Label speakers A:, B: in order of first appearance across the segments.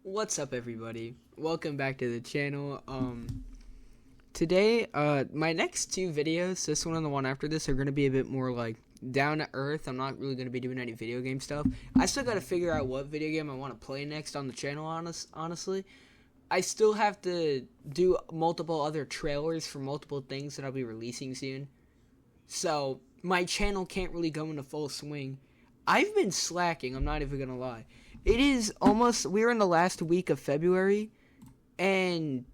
A: What's up, everybody? Welcome back to the channel. Today, my next two videos, this one and the one after this, are going to be a bit more like down to earth. I'm not really going to be doing any video game stuff. I still got to figure out what video game I want to play next on the channel, honestly. I still have to do multiple other trailers for multiple things that I'll be releasing soon. So, my channel can't really go into full swing. I've been slacking, I'm not even going to lie. It is almost, we're in the last week of February, and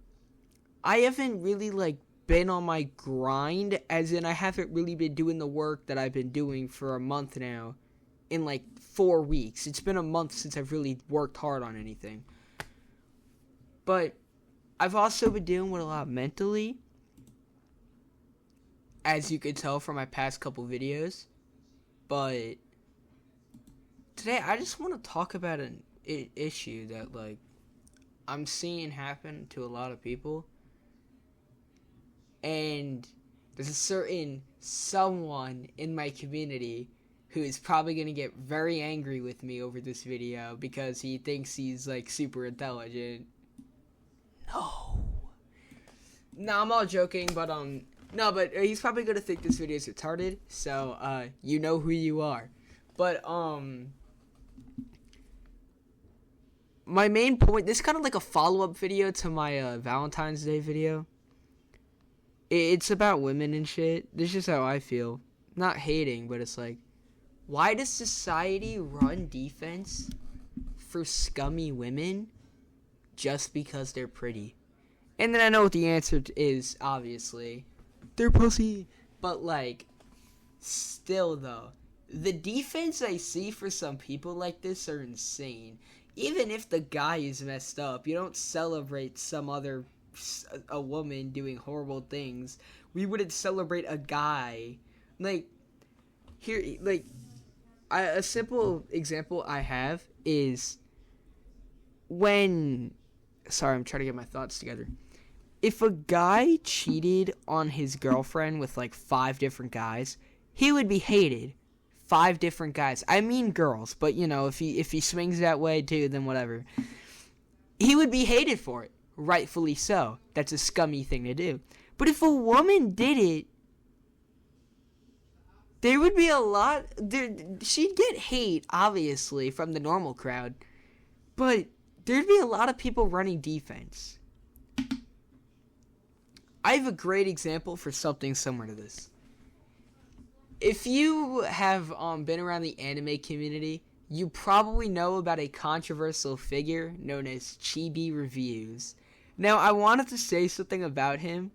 A: I haven't really, been on my grind, as in I haven't really been doing the work that I've been doing for a month now, in, 4 weeks. It's been a month since I've really worked hard on anything. But I've also been dealing with a lot mentally, as you could tell from my past couple videos. But today, I just want to talk about an issue that, I'm seeing happen to a lot of people. And there's a certain someone in my community who is probably going to get very angry with me over this video because he thinks he's, super intelligent. No, I'm all joking, but, no, but he's probably going to think this video is retarded, so, you know who you are. But, my main point, this is kind of like a follow-up video to my Valentine's Day video. It's about women and shit. This is how I feel. Not hating, but it's like, why does society run defense for scummy women just because they're pretty? And then I know what the answer is, obviously. They're pussy. But, still, though, the defense I see for some people like this are insane. Even if the guy is messed up, you don't celebrate a woman doing horrible things. We wouldn't celebrate a guy. A simple example I have is when, sorry, I'm trying to get my thoughts together. If a guy cheated on his girlfriend with 5 different guys, he would be hated. 5 different guys. I mean girls, but if he swings that way too, then whatever. He would be hated for it. Rightfully so. That's a scummy thing to do. But if a woman did it, there would be a lot. She'd get hate, obviously, from the normal crowd. But there'd be a lot of people running defense. I have a great example for something similar to this. If you have been around the anime community, you probably know about a controversial figure known as Chibi Reviews. Now, I wanted to say something about him.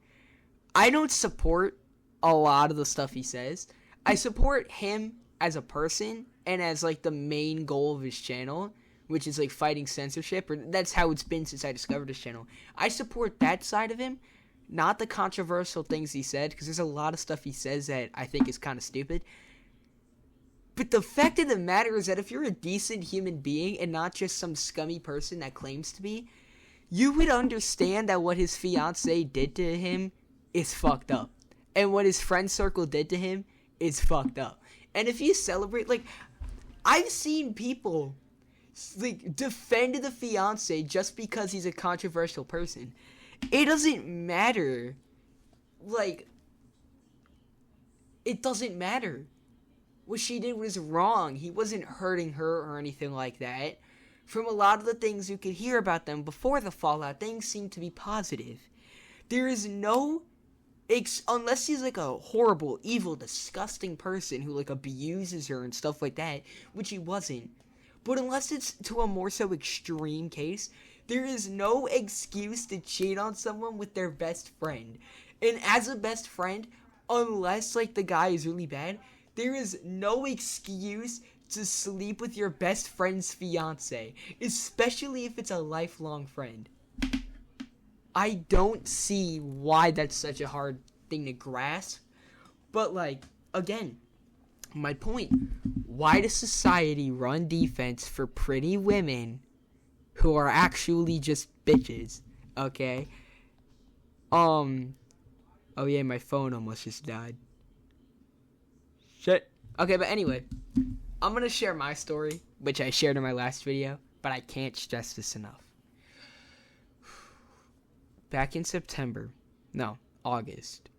A: I don't support a lot of the stuff he says. I support him as a person and as the main goal of his channel, which is fighting censorship, or that's how it's been since I discovered his channel. I support that side of him. Not the controversial things he said, because there's a lot of stuff he says that I think is kind of stupid. But the fact of the matter is that if you're a decent human being and not just some scummy person that claims to be, you would understand that what his fiancée did to him is fucked up. And what his friend circle did to him is fucked up. And if you celebrate, I've seen people, defend the fiancé just because he's a controversial person. It doesn't matter. It doesn't matter. What she did was wrong. He wasn't hurting her or anything like that. From a lot of the things you could hear about them before the fallout, things seem to be positive. There is no, unless he's a horrible, evil, disgusting person who abuses her and stuff like that, which he wasn't. But unless it's to a more so extreme case, there is no excuse to cheat on someone with their best friend. And as a best friend, unless the guy is really bad, there is no excuse to sleep with your best friend's fiance, especially if it's a lifelong friend. I don't see why that's such a hard thing to grasp. But again, my point, why does society run defense for pretty women who are actually just bitches? Okay? Oh yeah, my phone almost just died. Shit. Okay, but anyway, I'm gonna share my story, which I shared in my last video, but I can't stress this enough. back in September. No, August.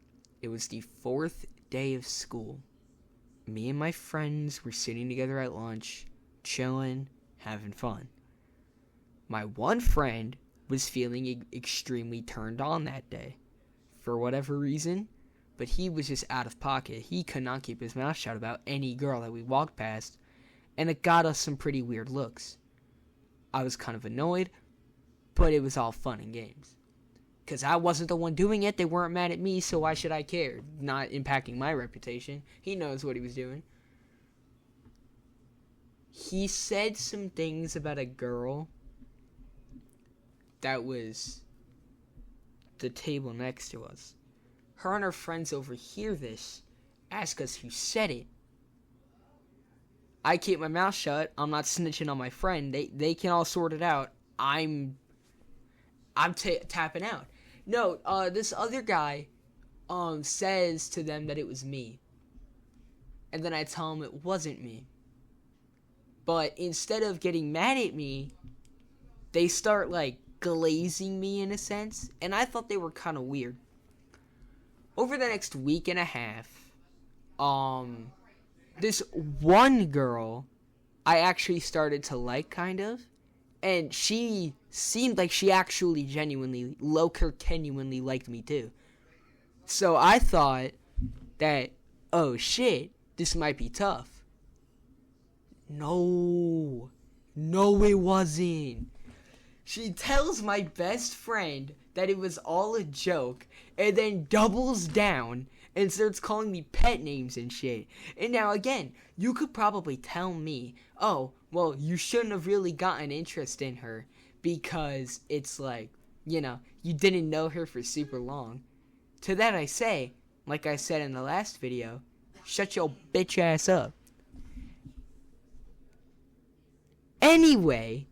A: It was the 4th day of school. Me and my friends were sitting together at lunch, chilling, having fun. My one friend was feeling extremely turned on that day, for whatever reason, but he was just out of pocket. He could not keep his mouth shut about any girl that we walked past, and it got us some pretty weird looks. I was kind of annoyed, but it was all fun and games. Because I wasn't the one doing it, they weren't mad at me, so why should I care? Not impacting my reputation. He knows what he was doing. He said some things about a girl that was the table next to us. Her and her friends overhear this, ask us who said it. I keep my mouth shut. I'm not snitching on my friend. They can all sort it out. I'm tapping out. No, this other guy says to them that it was me. And then I tell him it wasn't me. But instead of getting mad at me, they start like glazing me in a sense. And I thought they were kind of weird. Over the next week and a half, this one girl I actually started to like, kind of. And she seemed like she actually genuinely liked me too. So I thought that, oh shit, this might be tough. No, it wasn't. She tells my best friend that it was all a joke, and then doubles down and starts calling me pet names and shit. And now again, you could probably tell me, oh, well, you shouldn't have really gotten interest in her because it's like, you know, you didn't know her for super long. To that I say, like I said in the last video, shut your bitch ass up. Anyway,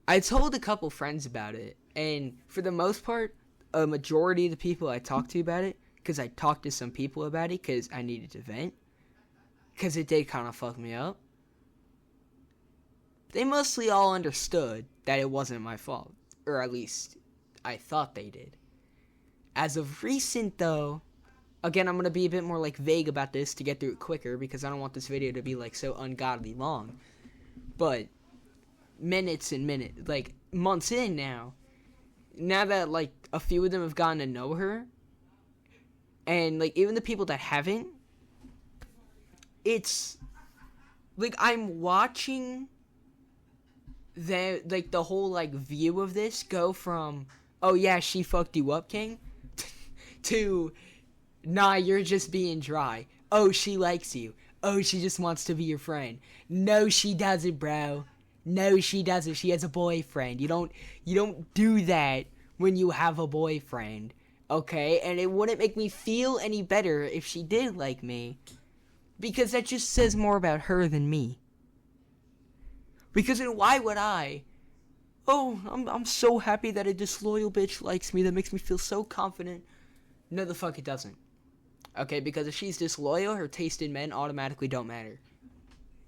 A: I told a couple friends about it, and for the most part, a majority of the people I talked to about it, because I talked to some people about it because I needed to vent, because it did kind of fuck me up, they mostly all understood that it wasn't my fault, or at least I thought they did. As of recent, though, again, I'm going to be a bit more like vague about this to get through it quicker, because I don't want this video to be like so ungodly long, but minutes, like months in now that like a few of them have gotten to know her, and like even the people that haven't, it's like I'm watching the whole like view of this go from, oh yeah, she fucked you up, king, to, nah, you're just being dry. Oh, she likes you. Oh, she just wants to be your friend. No, she doesn't, bro. No, she doesn't. She has a boyfriend. You don't do that when you have a boyfriend, okay? And it wouldn't make me feel any better if she did like me, because that just says more about her than me. Because then why would I? Oh, I'm so happy that a disloyal bitch likes me. That makes me feel so confident. No, the fuck it doesn't. Okay, because if she's disloyal, her taste in men automatically don't matter.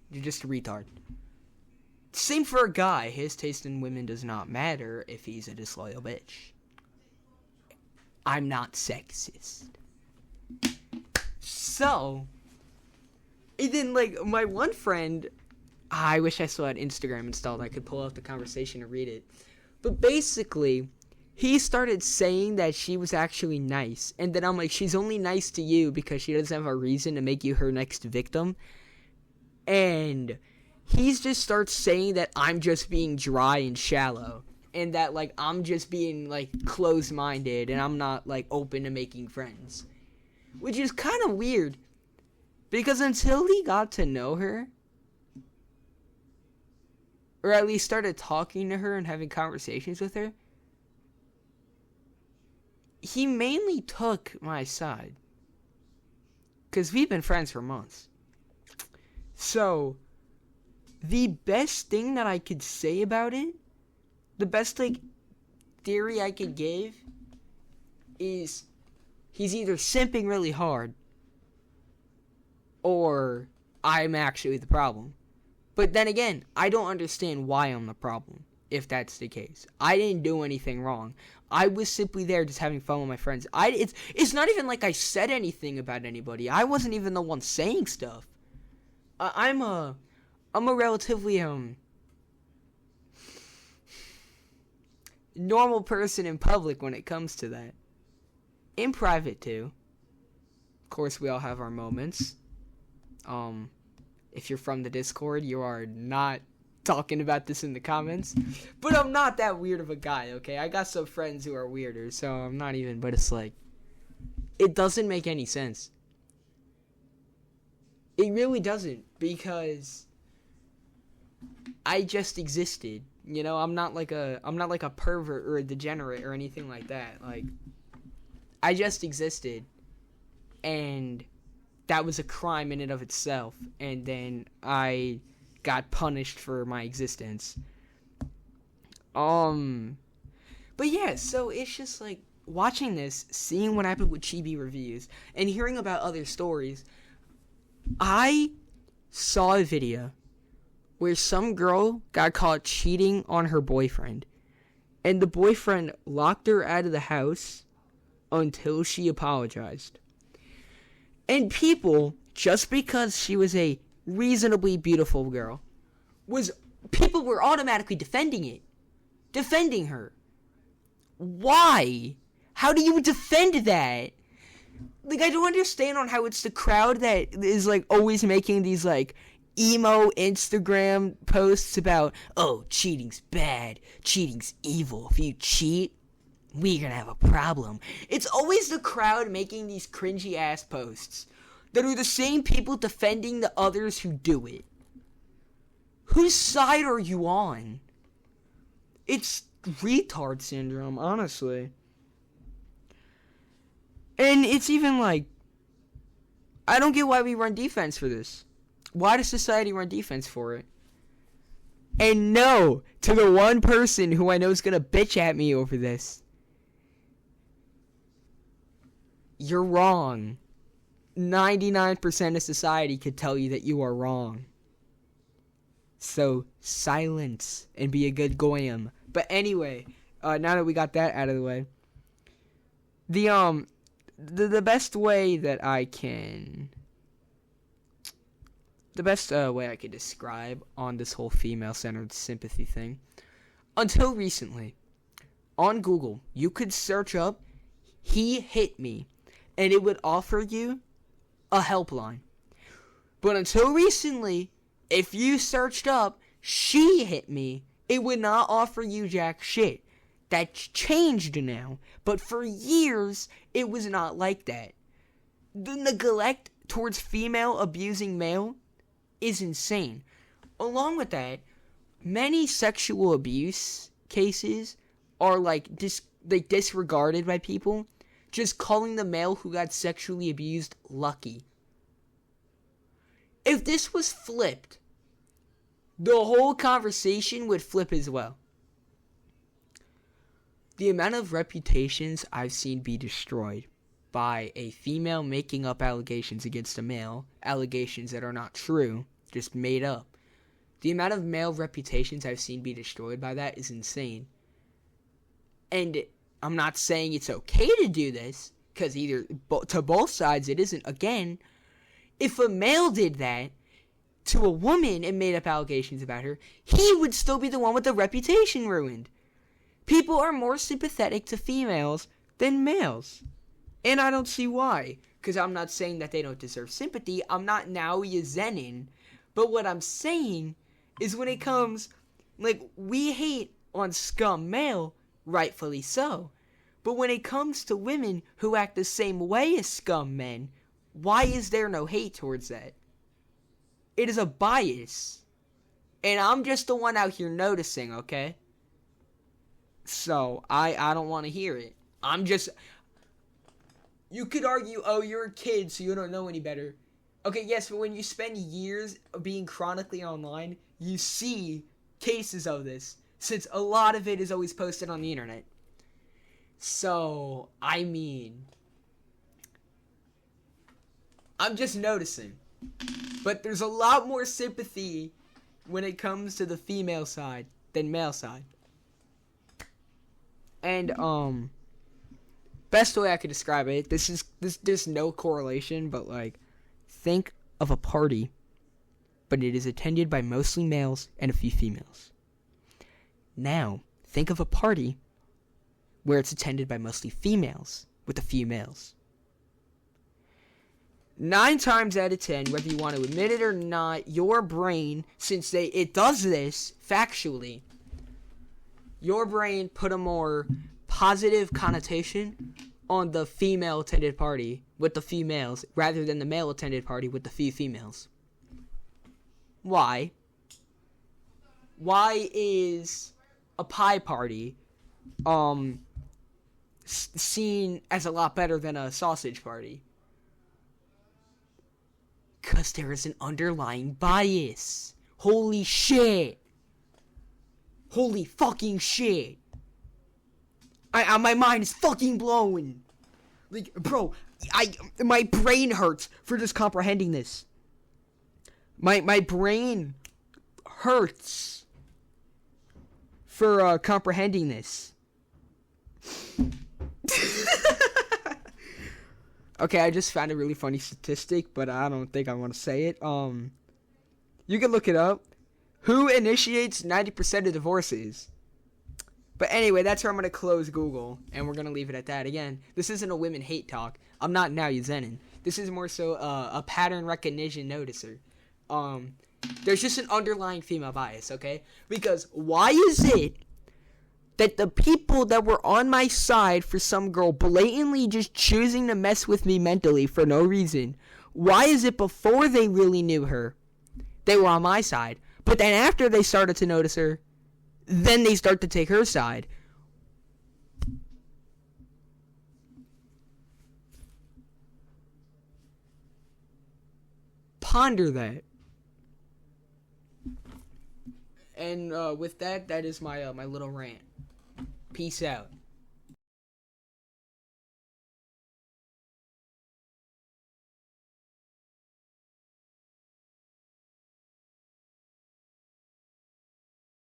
A: You're just a retard. Same for a guy. His taste in women does not matter if he's a disloyal bitch. I'm not sexist. So, and then, like, my one friend, I wish I still had Instagram installed. I could pull out the conversation and read it. But basically, he started saying that she was actually nice. And then I'm like, she's only nice to you because she doesn't have a reason to make you her next victim. And he just starts saying that I'm just being dry and shallow. And that, like, I'm just being, like, closed-minded. And I'm not, like, open to making friends. Which is kind of weird. Because until he got to know her, or at least started talking to her and having conversations with her, he mainly took my side. Because we've been friends for months. So, the best thing that I could say about it, the best, like, theory I could give is he's either simping really hard or I'm actually the problem. But then again, I don't understand why I'm the problem. if that's the case. I didn't do anything wrong. I was simply there just having fun with my friends. It's not even like I said anything about anybody. I wasn't even the one saying stuff. I'm a relatively normal person in public when it comes to that. In private too. Of course, we all have our moments. If you're from the Discord, you are not talking about this in the comments. But I'm not that weird of a guy, okay? I got some friends who are weirder, so I'm not even, but it's like, it doesn't make any sense. It really doesn't, because I just existed. You know, I'm not like a pervert or a degenerate or anything like that. Like, I just existed, and that was a crime in and of itself, and then I got punished for my existence. But yeah, so it's just like watching this, seeing what happened with Chibi reviews, and hearing about other stories. I saw a video where some girl got caught cheating on her boyfriend, and the boyfriend locked her out of the house until she apologized. And people, just because she was a reasonably beautiful girl, people were automatically defending her. Why? How do you defend that? Like, I don't understand on how it's the crowd that is like always making these like emo Instagram posts about, oh, cheating's bad, cheating's evil, if you cheat, we're gonna have a problem. It's always the crowd making these cringy ass posts that are the same people defending the others who do it. Whose side are you on? It's retard syndrome, honestly. And it's even like, I don't get why we run defense for this. Why does society run defense for it? And no, to the one person who I know is gonna bitch at me over this, you're wrong. 99% of society could tell you that you are wrong. So, silence and be a good goyim. But anyway, now that we got that out of the way, the best way that I can, the best way I could describe on this whole female-centered sympathy thing, until recently, on Google, you could search up, "he hit me," and it would offer you a helpline. But until recently, if you searched up, "she hit me," it would not offer you jack shit. That's changed now. But for years, it was not like that. The neglect towards female abusing male is insane. Along with that, many sexual abuse cases are like disregarded by people, just calling the male who got sexually abused lucky. If this was flipped, the whole conversation would flip as well. The amount of reputations I've seen be destroyed by a female making up allegations against a male, allegations that are not true, just made up. The amount of male reputations I've seen be destroyed by that is insane. And I'm not saying it's okay to do this, because either to both sides it isn't. Again, if a male did that to a woman and made up allegations about her, he would still be the one with the reputation ruined. People are more sympathetic to females than males. And I don't see why. Because I'm not saying that they don't deserve sympathy. I'm not Naoya Zenin. But what I'm saying is when it comes, like, we hate on scum male, rightfully so. But when it comes to women who act the same way as scum men, why is there no hate towards that? It is a bias. And I'm just the one out here noticing, okay? So, I don't want to hear it. You could argue, oh, you're a kid, so you don't know any better. Okay, yes, but when you spend years being chronically online, you see cases of this, since a lot of it is always posted on the internet. So, I mean, I'm just noticing. But there's a lot more sympathy when it comes to the female side than male side. And best way I could describe it, there's no correlation, but like, think of a party, but it is attended by mostly males and a few females. Now, think of a party where it's attended by mostly females with a few males. 9 times out of 10, whether you want to admit it or not, your brain, since it does this factually, your brain put a more positive connotation on the female attended party with the few males rather than the male attended party with the few females. Why? Why is a pie party seen as a lot better than a sausage party? Because there is an underlying bias. Holy shit. Holy fucking shit. My mind is fucking blown. Like, bro, my brain hurts for just comprehending this. My brain hurts for comprehending this. Okay, I just found a really funny statistic, but I don't think I want to say it. You can look it up. Who initiates 90% of divorces? But anyway, that's where I'm going to close Google, and we're going to leave it at that. Again, this isn't a women hate talk. I'm not now Zenin. This is more so a pattern recognition noticer. There's just an underlying female bias, okay? Because why is it that the people that were on my side for some girl blatantly just choosing to mess with me mentally for no reason, why is it before they really knew her, they were on my side, but then after they started to notice her, then they start to take her side? Ponder that. And with that is my little rant. Peace out.